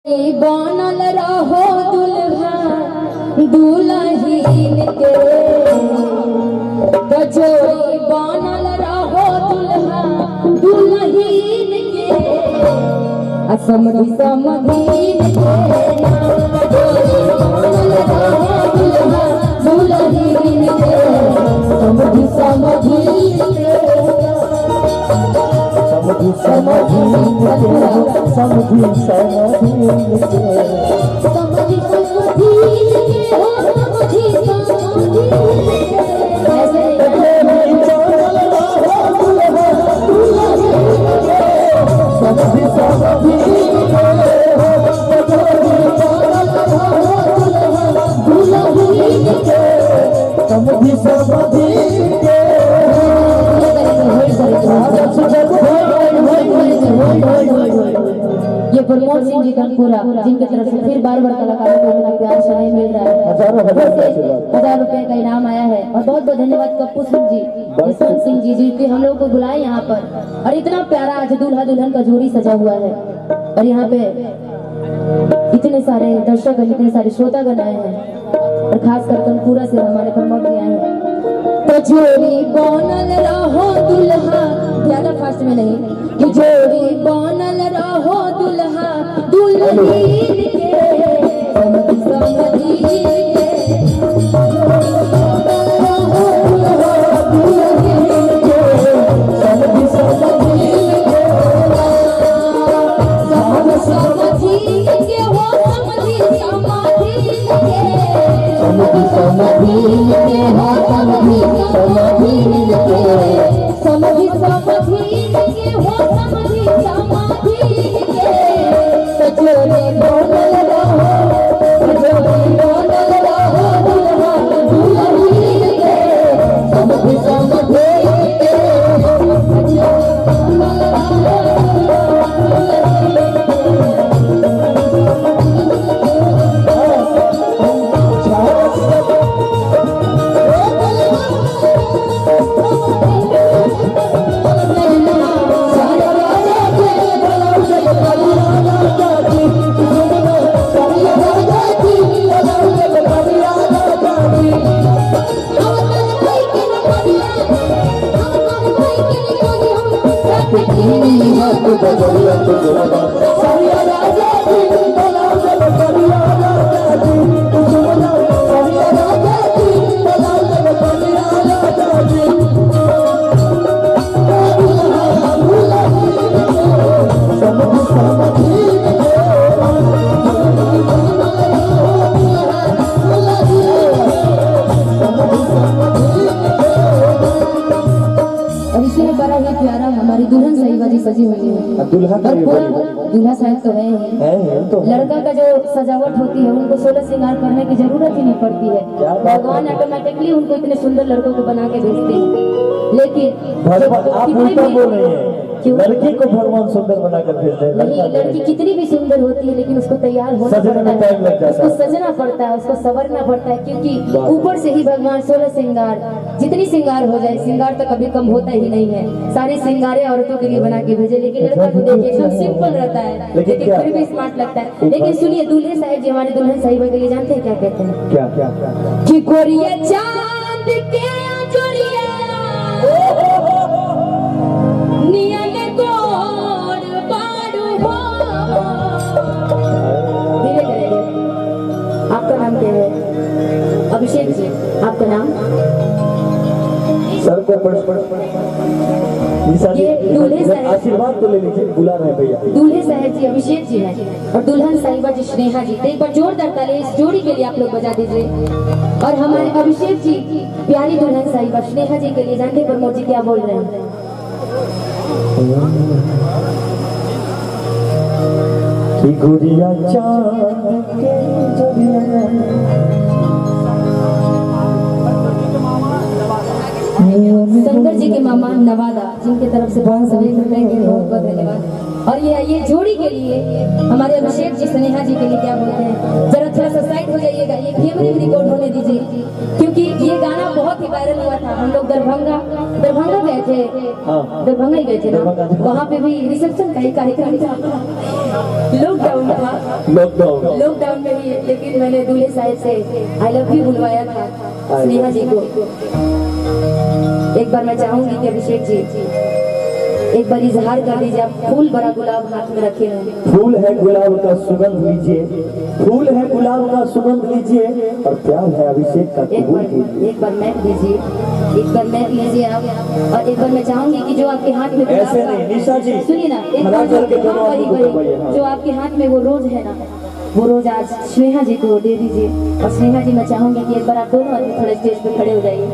बनल रहो दुल्हा दुल्हीन के जोड़ी बनल रहो दुल्हा दुल्हीन के समधी समधीन के जोड़ी बनल रहो दुल्हा दुल्हीन के समधी समधीन के समधी समधीन के समधी समधीन के समधी समधीन के हो समधी समधीन ये प्रमोद सिंह जी कानपुरा जिनकी तरफ से फिर बार कलाकारों को इतना प्यार से नहीं मिल रहा है। 1000 रुपए का इनाम आया है और बहुत बहुत धन्यवाद कप्पू सिंह जी यशवंत सिंह जी जिनके हम लोग को बुलाए यहाँ पर और इतना प्यारा आज दूल्हा दुल्हन का जोड़ी सजा हुआ है और यहाँ पे इतने सारे दर्शक इतने सारे श्रोतागण आए हैं और खासकर कानपुरा से हमारे प्रमोद जी आए हैं। तो जोड़ी बनल रहो दुल्हा ज्यादा फास्ट में नहीं कि जोड़ी बनल रहो दुल्हा दुल्हीन के समधी समधीन के हो समधी समधीन के समधी समधीन के हो समधी समधीन के समधी समधीन के हो समधी समधीन के जोड़ी बनल रहो दुल्हा दुल्हीन के समधी समधीन के हमारी दुल्हन साहिबाजी सजी हुई है। दूल्हा साहब तो है तो लड़का का जो सजावट होती है उनको 16 श्रृंगार करने की जरूरत ही नहीं पड़ती है। भगवान ऑटोमेटिकली उनको इतने सुंदर लड़कों को बना के भेजते हैं। लेकिन आप उल्टा बोल रही हैं, लड़की को भगवान सुंदर बनाकर भेजते हैं। नहीं, लड़की कितनी भी सुंदर होती है लेकिन उसको तैयार होना पड़ता है, उसको सजना पड़ता है, उसको संवरना पड़ता है क्योंकि ऊपर से ही भगवान 16 श्रृंगार जितनी श्रृंगार हो जाए श्रृंगार तो कभी कम होता ही नहीं है। सारे श्रृंगारे औरतों के लिए बना के भेजे लेकिन लड़का को देखिए एकदम सिंपल रहता है लेकिन फिर भी स्मार्ट लगता है। लेकिन सुनिए दूल्हे साहब जी हमारे दुल्हन साहिबा के लिए जानते हैं क्या कहते हैं? क्या क्या कि गोरिया चांद के जोड़िया नियन गोड़ बाड़ू हो। धीरे करेंगे। आपका नाम क्या है? अभिषेक जी। आपका नाम? सर को ये दूल्हे साहब आशीर्वाद तो ले लीजिए, बुला रहे हैं भैया। दूल्हे साहब जी अभिषेक जी हैं और दुल्हन साहिबा जी स्नेहा जी। तो एक बार जोरदार ताली इस जोड़ी के लिए आप लोग बजा दीजिए। और हमारे अभिषेक जी प्यारी दुल्हन साहिबा स्नेहा जी के लिए जानते प्रमोद जी क्या बोल रहे हैं? गुड़िया चांद के जोड़िया शंकर जी के मामा नवादा जिनके तरफ से बहुत सभी बहुत बहुत धन्यवाद। और ये जोड़ी के लिए हमारे अभिषेक जी स्नेहा जी के लिए क्या बोलते हैं? जरा थोड़ा सा साइड हो जाइएगा, ये कैमरे में रिकॉर्ड होने दीजिए क्योंकि ये गाना बहुत ही वायरल हुआ था। हम लोग दरभंगा गए थे हाँ। दरभंगा ही गए थे ना, दरभंगा थे। वहाँ पे भी रिसेप्शन का ही कार्यक्रम था, लॉकडाउन था, लॉकडाउन में भी, लेकिन मैंने दूल्हे साहब से आई लव यू बुलवाया था स्नेहा जी को। एक बार मैं चाहूंगी कि अभिषेक जी एक बार इजहार कर दीजिए, आप फूल बड़ा गुलाब हाथ में रखे हैं। फूल है गुलाब का सुगंध लीजिए, फूल है गुलाब का सुगंध लीजिए, और प्यार है अभिषेक का कबूल कीजिए। एक बार मैं लीजिए, एक बार मैं लीजिए आप, और एक बार मैं चाहूंगी कि जो आपके हाथ में गुलाब ऐसे का- नहीं, निशा जी सुनिए ना, एक खड़ा बार करके जो- दोनों हाँ, आदमी को वही- दबाइए, हाँ। जो आपके हाथ में वो रोज है ना, वो रोज आज स्नेहा जी को दे दीजिए। और स्नेहा जी मैं चाहूंगी कि एक बार आप दोनों आदमी थोड़े स्टेज पे खड़े हो जाइए,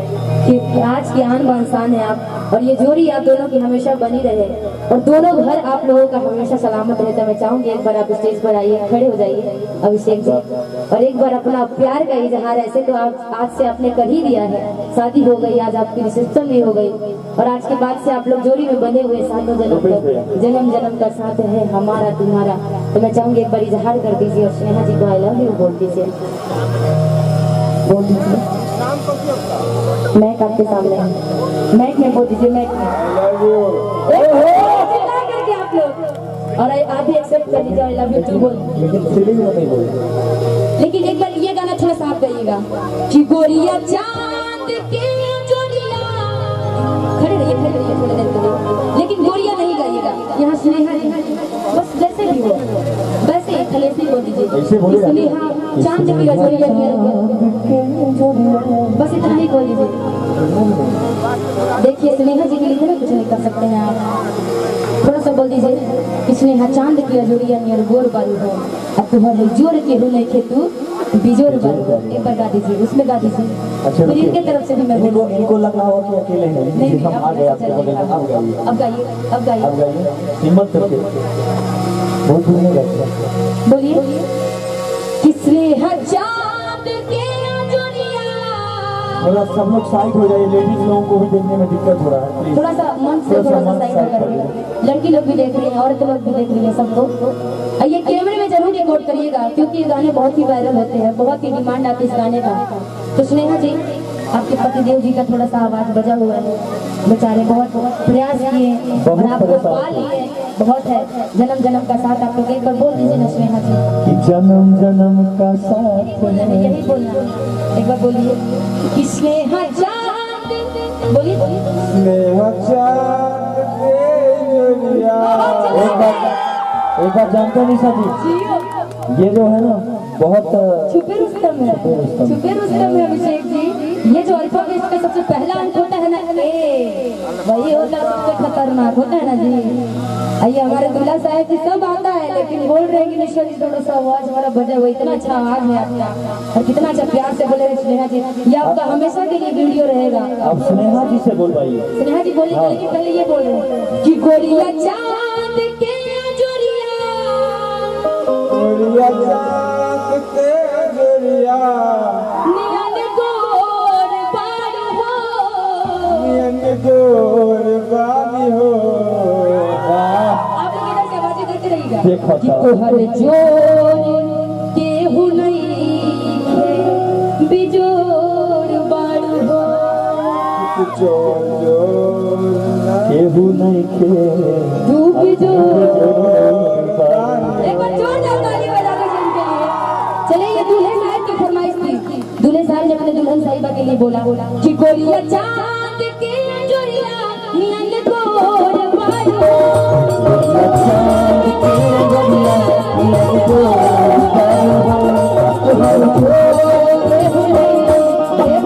कि आज की आन बान शान है आप, और ये जोड़ी आप दोनों की हमेशा बनी रहे, और दोनों घर आप लोगों का हमेशा सलामत रहे। तो मैं चाहूंगी एक बार आप स्टेज पर आइए, खड़े हो जाइए अभिषेक जी, और एक बार अपना प्यार का इजहार, ऐसे तो आप आज से आपने कर ही दिया है, शादी हो गई, आज आपकी रिसेप्शन भी हो गई, और आज के बाद से आप लोग जोड़ी में बने हुए सातों जन्म तक, जन्म जन्म का साथ है हमारा तुम्हारा। तो मैं चाहूंगी एक बार इजहार कर दीजिए और स्नेहा जी को आई लव यू बोल दीजिए, बोल दीजिए। मैक आपके सामने है, मैक में बोल दीजिए, मैक में चिल्ला करके आप लोग, और आप भी एक्सेप्ट कर लीजिए आई लव यू टू बोल। लेकिन फीलिंग में नहीं बोले। लेकिन एक बार ये गाना थोड़ा सा आप गाइएगा कि गोरिया चांद के जोड़िया, खड़े रहिए थोड़ी देर के लिए, लेकिन गोरिया नहीं गाइएगा, यहाँ स्नेहा जी बस जैसे भी हो वैसे ही खलेसी बोल दीजिए, ऐसे बोलिएगा। स्नेहा चांद की जोड़िया, बस इतना ही बोल दीजिए। देखिए स्नेहा जी के लिए ना कुछ नहीं कर सकते हैं आप, थोड़ा सा बोल दीजिए कि स्नेहा चांद की जोड़िया नियर गोर बारू हो, अब तुम्हारे जोर के हो नहीं खेतू बिजोर बारू हो। एक बार गा दीजिए, उसमें गा दीजिए, अच्छा, फिर इनके तरफ से भी मैं इनको बोलूँगी। इनको लग रहा हो कि अकेले हैं, नहीं हम आ गए आपके चलिए, बगल में, अब गाइए, अब गाइए, अब अब गाइए, गाइए, हिम्मत करके, बहुत दूर नहीं गाइए। बोलिए कि स्नेहा चांद के जोड़िया, थोड़ा सब लोग साइड हो जाइए, लेडीज लोगों को भी देखने में दिक्कत हो रहा है, प्लीज। थोड़ा सा मन से थोड़ा सा साइड हो करिए, लड़की लोग भी देख रही हैं, औरत लोग भी देख रही हैं, सबको ये कैमरे में जरूर रिकॉर्ड करिएगा, क्योंकि ये गाने बहुत ही वायरल होते हैं, बहुत ही डिमांड आती है इस गाने का। तो स्नेहा जी आपके पतिदेव जी का थोड़ा सा आवाज बजा हुआ है, बेचारे बहुत प्रयास किए और आपको पा लिए, बहुत है, जन्म जन्म का साथ आप लोग एक बार बोल दीजिए ना स्नेहा जी, कि जन्म जन्म का साथ है। यही बोलना, एक बार बोलिए कि स्नेहा चांद, बोलिए स्नेहा चांद के जोड़िया। एक बार जानते हैं निशा जी, जियो। ये जो है ना बहुत छुपे रुस्तम है, छुपे रुस्तम है अभिषेक जी, ये जो अल्फाबेट का सबसे पहला अंक होता है ना ए, वही होता है सबसे खतरनाक होता है ना जी। आइए हमारे दूल्हा साहब जी सब आता है, लेकिन बोल रहे हैं कि निशा जी थोड़ा सा आवाज हमारा बजा हुआ, इतना अच्छा आवाज है आपका, और कितना अच्छा प्यार से बोले स्नेहा जी, ये आपका हमेशा के लिए वीडियो रहेगा। अब स्नेहा जी से बोलवाइए। स्नेहा जी बोलिए, लेकिन पहले ये बोल रहे हैं कि गोरिया चांद के जोड़िया, जोड़िया चांद के जोड़िया, नियन गोर पार हो, नियन गोर बानी हो। आप लोग इधर से आवाजें करते रहिएगा देखो कि तोहर जोर केहू नहीं खे, बिजोर बार हो, जोर जोर केहू नहीं खे, तू बिजोर। जोर बानी। एक बार जोरदार ताली बजा दो इनके लिए। चलिए ये दूल्हे साहब की फरमाइश थी, दूल्हे साहब ने अपने दुल्हन साहिबा के लिए बोला कि गोरिया चांद के जोड़िया, नियन गोर बार हो, गोरिया चांद के जोड़िया, नियन गोर बानी हो। तोहर जोर केहू नहीं खे,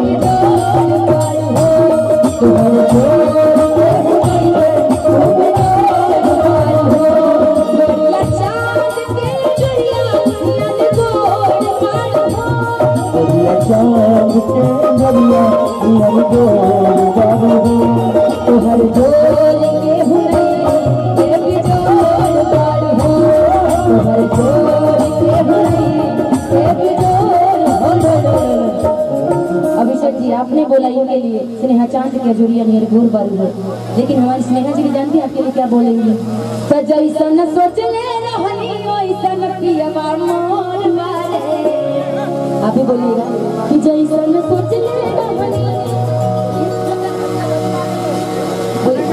बिजोर बार हो, तोहर जोर केहू नहीं खे, बिजोर बार हो, गोरिया चांद के जोड़िया, नियन गोर बार हो, गोरिया चांद के जोड़िया, नियन गोर बानी हो। तोहर जोर केहू नहीं खे, बिजोर बार हो, तोहर जोर केहू नहीं खे, बिजोर बार हो। अभिषेक जी आपने बोला इनके लिए स्नेहा चांद के जोड़िया नियर गोर बारू है, लेकिन हमारी स्नेहा जी भी जानती है आपके लिए क्या बोलेंगी, सजैसन सोच ले रहनी ओइसन पियवा मोर मारे, आप ही बोलिएगा कि जैसन सोच ले रहनी, बोलिए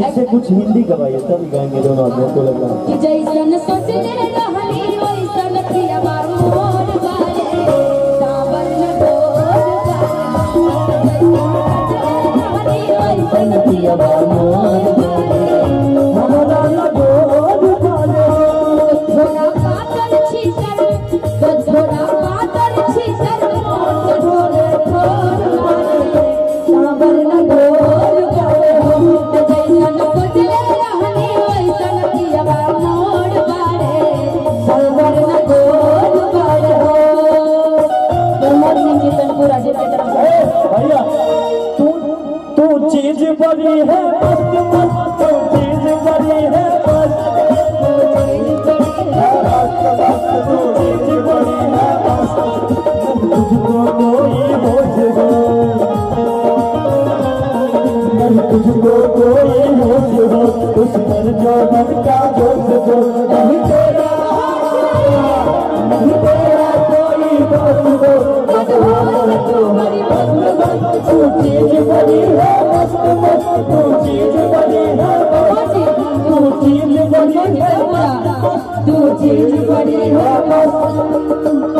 इससे कुछ हिंदी गवाइए तब गाएंगे दोनों आदमी को लगा कि जैसन सोचले रहनी वैसन पिया मोर बारे सावन गोर बारे वैसन पिया मोर बारे हमारा लगोर बारे थोड़ा पातर छीतर थोड़ा पातर छीतर थोड़े थोड़ बारे सावन गोर बारे जैसन सोचले रहनी वैसन पिया मोर बारे सावन गोर बारे प्रमोद सिंह जी तनपुरा जी की तरफ से भैया तू चीज बड़ी है मस्त मस्त तू चीज बड़ी है मस्त तू चीज बड़ी है मस्त तुझको कोई होश हो तुझको कोई होश हो उस पर जो मन का जोश हो नहीं तेरा कोई दोस्त हो तू चीज बड़ी है मस्त मस्त तू चीज बड़ी है तू चीज बड़ी है तू चीज बड़ी है